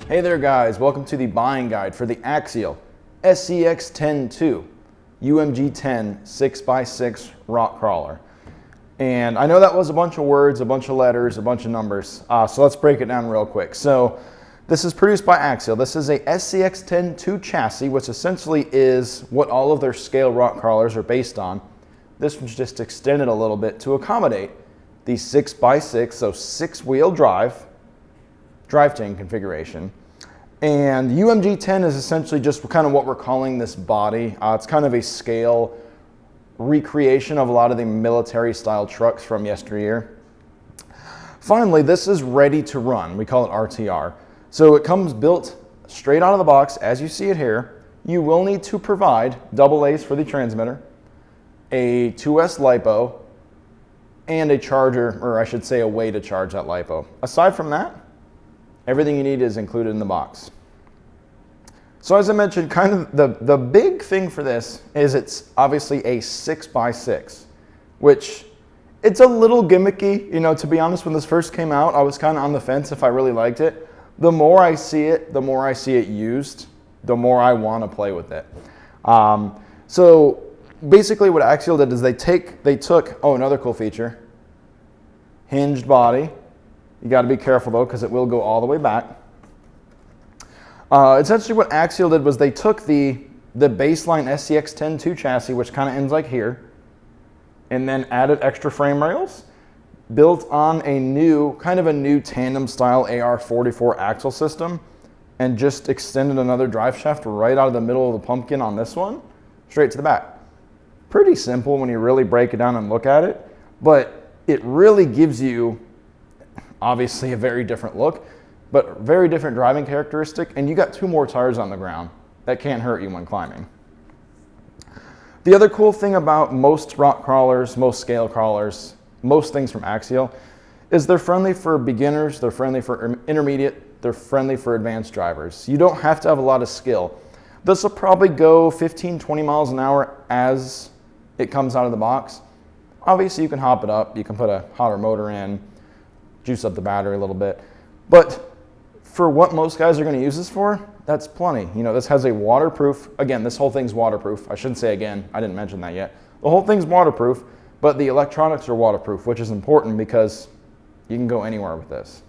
Hey there guys, welcome to the buying guide for the Axial SCX10 II UMG10 6x6 rock crawler. And I know that was a bunch of words, a bunch of letters, a bunch of numbers, so let's break it down real quick. So this is produced by Axial. This is a SCX10 II chassis, which essentially is what all of their scale rock crawlers are based on. This one's just extended a little bit to accommodate the 6x6, so 6-wheel drivetrain configuration. And UMG10 is essentially just kind of what we're calling this body. It's kind of a scale recreation of a lot of the military style trucks from yesteryear. Finally, this is ready to run. We call it RTR. So it comes built straight out of the box as you see it here. You will need to provide AA's for the transmitter, a 2S LiPo, and a charger, or I should say a way to charge that LiPo. Aside from that, everything you need is included in the box. So as I mentioned, kind of the big thing for this is it's obviously a 6x6, which it's a little gimmicky. You know, to be honest, when this first came out, I was kind of on the fence if I really liked it. The more I see it used, the more I want to play with it. So basically what Axial did is they took, oh, another cool feature, hinged body. You got to be careful though, because it will go all the way back. Essentially what Axial did was they took the baseline SCX10 II chassis, which kind of ends like here, and then added extra frame rails, built on a new tandem style AR44 axle system, and just extended another drive shaft right out of the middle of the pumpkin on this one, straight to the back. Pretty simple when you really break it down and look at it, but it really gives you obviously a very different look, but very different driving characteristic, and you got 2 more tires on the ground that can't hurt you when climbing. The other cool thing about most rock crawlers, most scale crawlers, most things from Axial is they're friendly for beginners, they're friendly for intermediate, they're friendly for advanced drivers. You don't have to have a lot of skill. This will probably go 15-20 miles an hour as it comes out of the box. Obviously you can hop it up, you can put a hotter motor in, juice up the battery a little bit, but for what most guys are going to use this for, that's plenty. You know, this has a waterproof, again, this whole thing's waterproof. I shouldn't say again, I didn't mention that yet. The whole thing's waterproof, but the electronics are waterproof, which is important because you can go anywhere with this.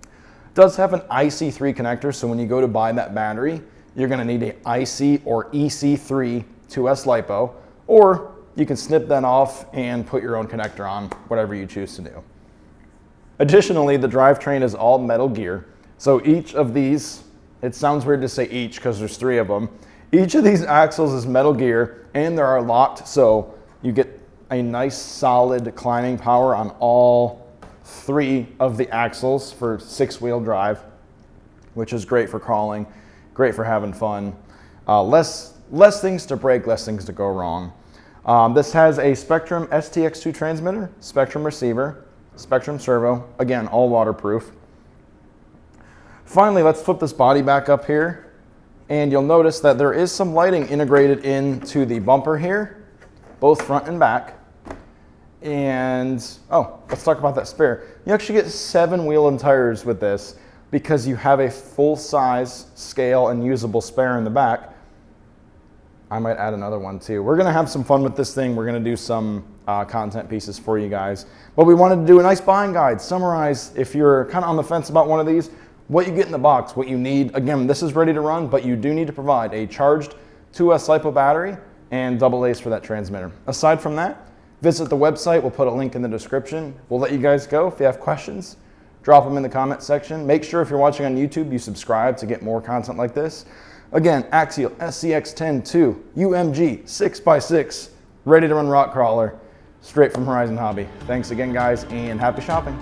It does have an IC3 connector, so when you go to buy that battery, you're going to need an IC or EC3 2S LiPo, or you can snip that off and put your own connector on, whatever you choose to do. Additionally, the drivetrain is all metal gear. So each of these, it sounds weird to say each because there's 3 of them. Each of these axles is metal gear and they are locked, so you get a nice solid climbing power on all 3 of the axles for 6-wheel drive, which is great for crawling, great for having fun. Less things to break, less things to go wrong. This has a Spectrum STX2 transmitter, Spectrum receiver, Spectrum servo, again, all waterproof. Finally, let's flip this body back up here, and you'll notice that there is some lighting integrated into the bumper here, both front and back. And, oh, let's talk about that spare. You actually get 7 wheel and tires with this because you have a full-size scale and usable spare in the back. I might add another one too. We're gonna have some fun with this thing. We're gonna do some content pieces for you guys. But we wanted to do a nice buying guide, summarize if you're kind of on the fence about one of these, what you get in the box, what you need. Again, this is ready to run, but you do need to provide a charged 2S LiPo battery and AA's for that transmitter. Aside from that, visit the website. We'll put a link in the description. We'll let you guys go. If you have questions, drop them in the comment section. Make sure if you're watching on YouTube, you subscribe to get more content like this. Again, Axial SCX10 II UMG 6x6, ready to run rock crawler, straight from Horizon Hobby. Thanks again, guys, and happy shopping.